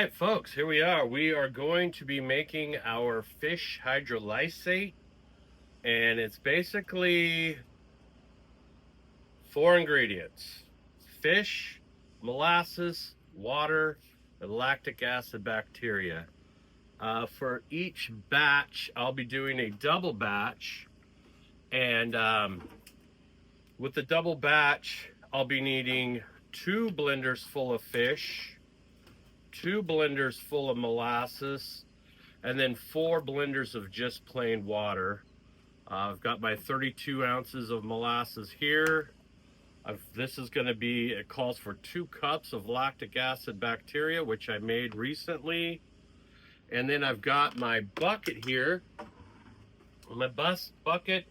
right, folks, here we are. We are going to be making our fish hydrolysate, and it's basically four ingredients: fish, molasses, water, and lactic acid bacteria. For each batch, I'll be doing a double batch, and with the double batch, I'll be needing 2 blenders full of fish, 2 blenders full of molasses, and then 4 blenders of just plain water. I've got my 32 ounces of molasses here. This is going to be, it calls for 2 cups of lactic acid bacteria, which I made recently. And then I've got my bucket here. My bucket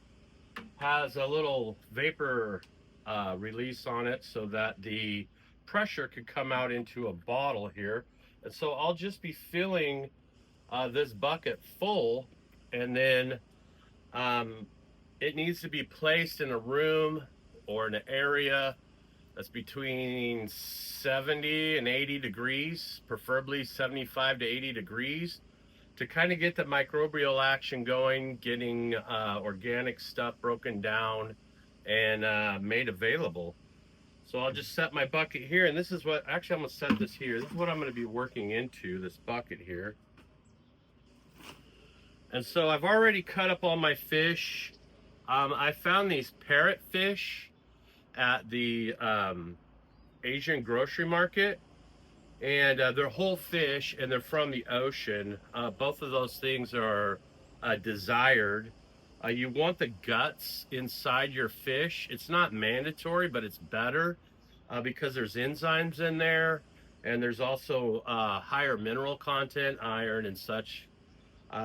has a little vapor release on it so that the pressure could come out into a bottle here. And so I'll just be filling this bucket full, and then it needs to be placed in a room or in an area that's between 70 and 80 degrees, preferably 75 to 80 degrees, to kind of get the microbial action going, getting organic stuff broken down and made available. So I'll just set my bucket here, and this is what, actually I'm gonna set this here. This is what I'm gonna be working into, this bucket here. And so I've already cut up all my fish. I found these parrotfish at the Asian grocery market, and they're whole fish and they're from the ocean. Both of those things are desired. You want the guts inside your fish. It's not mandatory, but it's better because there's enzymes in there, and there's also higher mineral content, iron and such.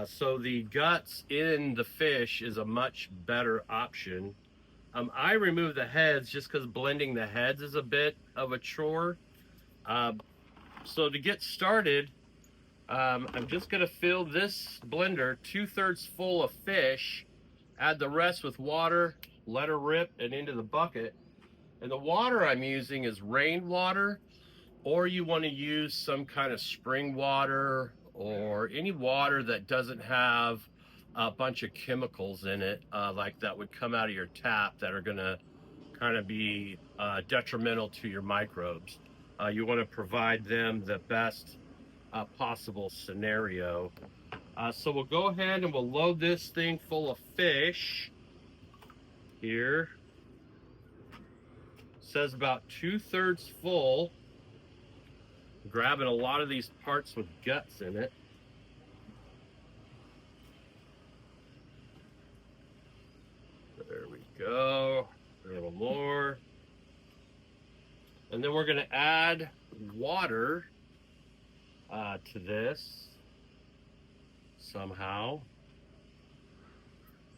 So the guts in the fish is a much better option. I remove the heads just because blending the heads is a bit of a chore. So to get started, I'm just going to fill this blender 2/3 full of fish, add the rest with water, let her rip, and into the bucket. And the water I'm using is rainwater, or you want to use some kind of spring water or any water that doesn't have a bunch of chemicals in it, like that would come out of your tap that are going to kind of be detrimental to your microbes. You want to provide them the best possible scenario. So we'll go ahead and we'll load this thing full of fish here. It says about 2/3 full. Grabbing a lot of these parts with guts in it. There we go. A little more. And then we're going to add water to this somehow.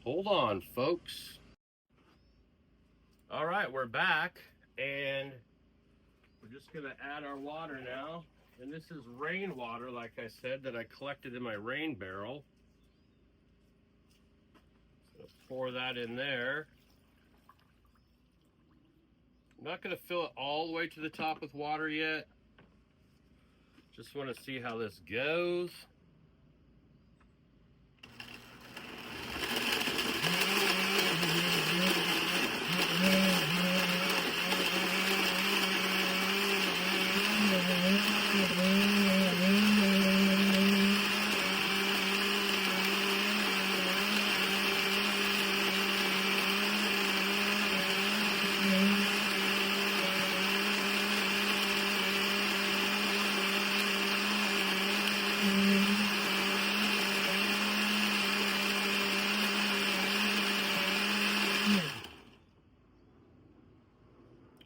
Hold on, folks. All right, we're back, and we're just going to add our water now. And this is rainwater, like I said, that I collected in my rain barrel. So pour that in there. I'm not going to fill it all the way to the top with water yet. Just want to see how this goes.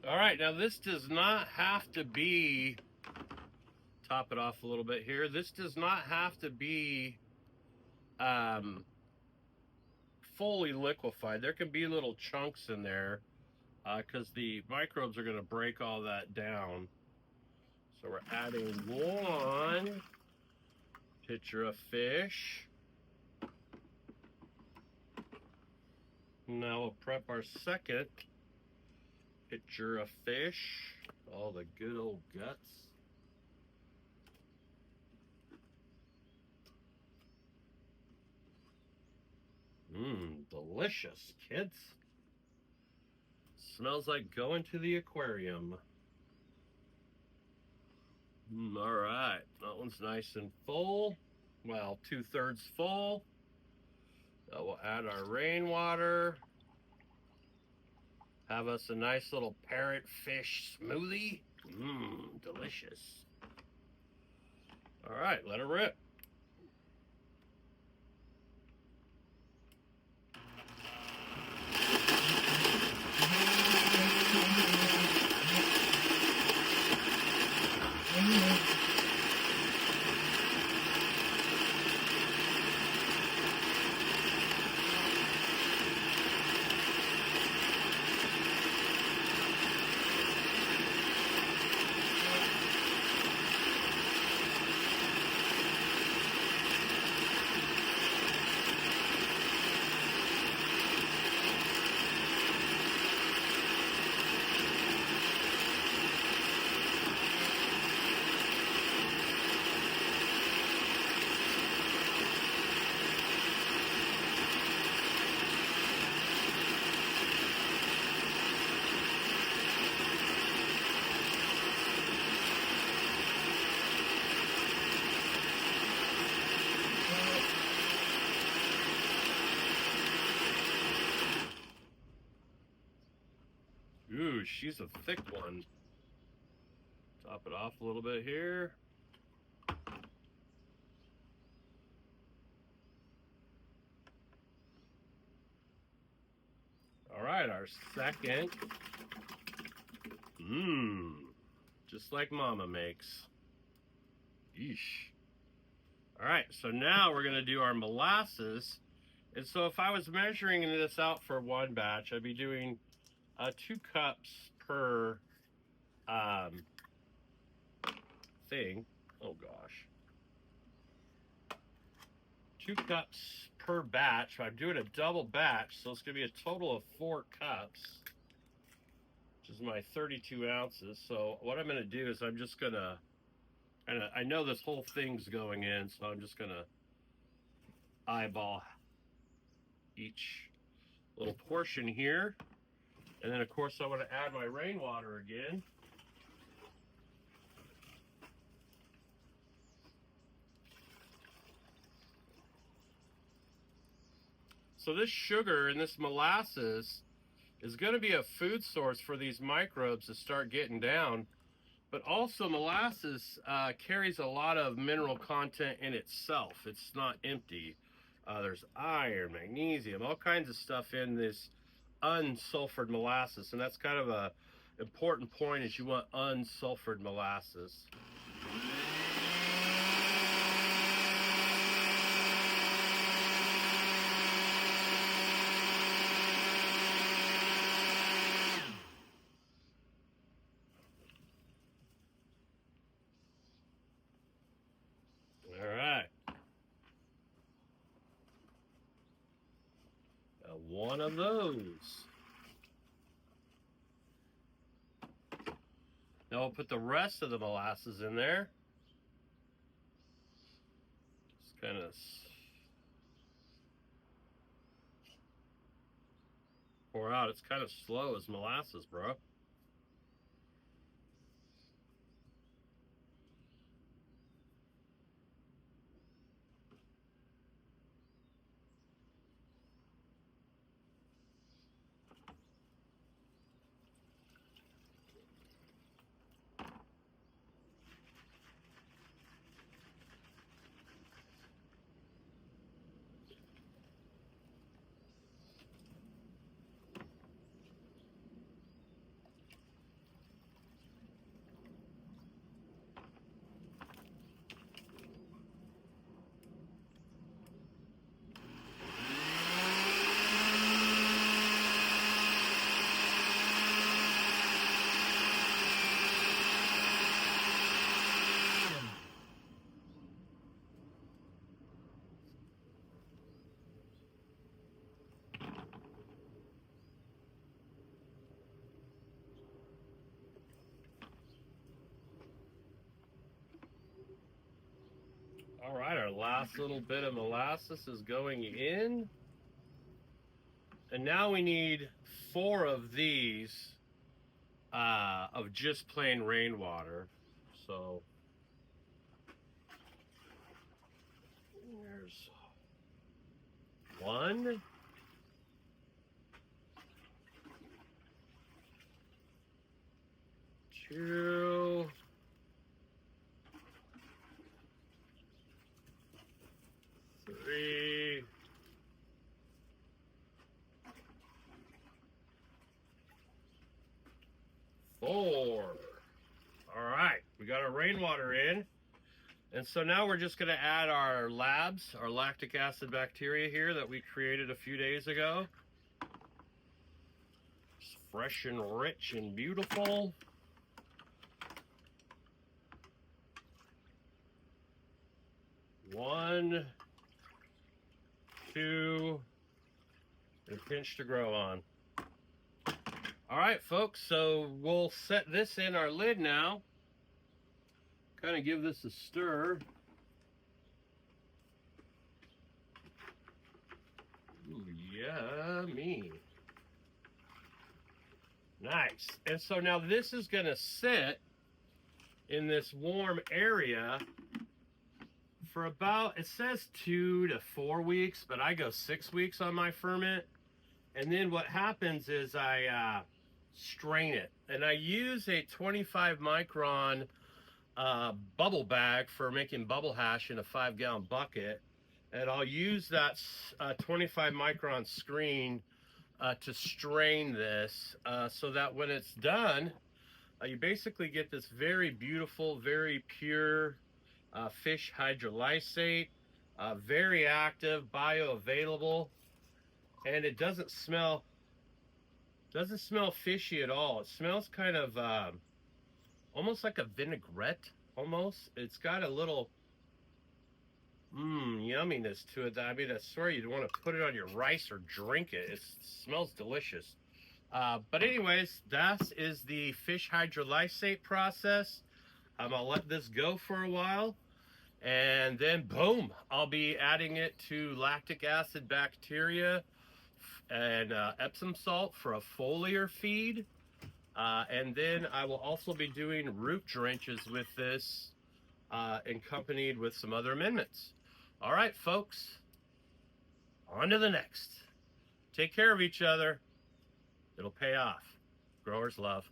All right, now this does not have to be, top it off a little bit here, this does not have to be fully liquefied. There can be little chunks in there because the microbes are going to break all that down. So we're adding 1 pitcher of fish. Now we'll prep our second pitcher of fish, all the good old guts. Delicious, kids. Smells like going to the aquarium. All right, that one's nice and full. Well, 2/3 full. We'll add our rainwater. Have us a nice little parrotfish smoothie. Delicious. All right, let it rip. Ooh, she's a thick one. Top it off a little bit here. All right, our second. Just like Mama makes. Yeesh. All right, so now we're gonna do our molasses. And so if I was measuring this out for one batch, I'd be doing 2 cups per thing. Oh gosh. 2 cups per batch. I'm doing a double batch, so it's gonna be a total of 4 cups, which is my 32 ounces. So what I'm gonna do is I'm just gonna, and I know this whole thing's going in, so I'm just gonna eyeball each little portion here. And then of course I want to add my rainwater again. So this sugar and this molasses is going to be a food source for these microbes to start getting down. But also molasses carries a lot of mineral content in itself. It's not empty. There's iron, magnesium, all kinds of stuff in this unsulfured molasses. And that's kind of a important point, is you want unsulfured molasses. One of those. Now we'll put the rest of the molasses in there. Just kind of pour out. It's kind of slow as molasses, bro. All right, our last little bit of molasses is going in. And now we need 4 of these of just plain rainwater. So there's 1, 2, 3, 4. All right, we got our rainwater in. And so now we're just gonna add our labs, our lactic acid bacteria here that we created a few days ago. It's fresh and rich and beautiful. One, 2, and a pinch to grow on. All right, folks, so we'll set this in our lid now. Kind of give this a stir. Ooh, yummy. Nice. And so now this is going to sit in this warm area for about, it says 2 to 4 weeks, but I go 6 weeks on my ferment. And then what happens is I strain it. And I use a 25 micron bubble bag for making bubble hash in a 5-gallon bucket. And I'll use that 25 micron screen to strain this so that when it's done, you basically get this very beautiful, very pure fish hydrolysate, very active, bioavailable, and it doesn't smell fishy at all. It smells kind of almost like a vinaigrette, almost. It's got a little yumminess to it. I mean, I swear you'd want to put it on your rice or drink it. It smells delicious. But anyways, that is the fish hydrolysate process. I'll let this go for a while, and then boom, I'll be adding it to lactic acid bacteria and Epsom salt for a foliar feed. And then I will also be doing root drenches with this, accompanied with some other amendments. All right, folks, on to the next. Take care of each other. It'll pay off. Growers love.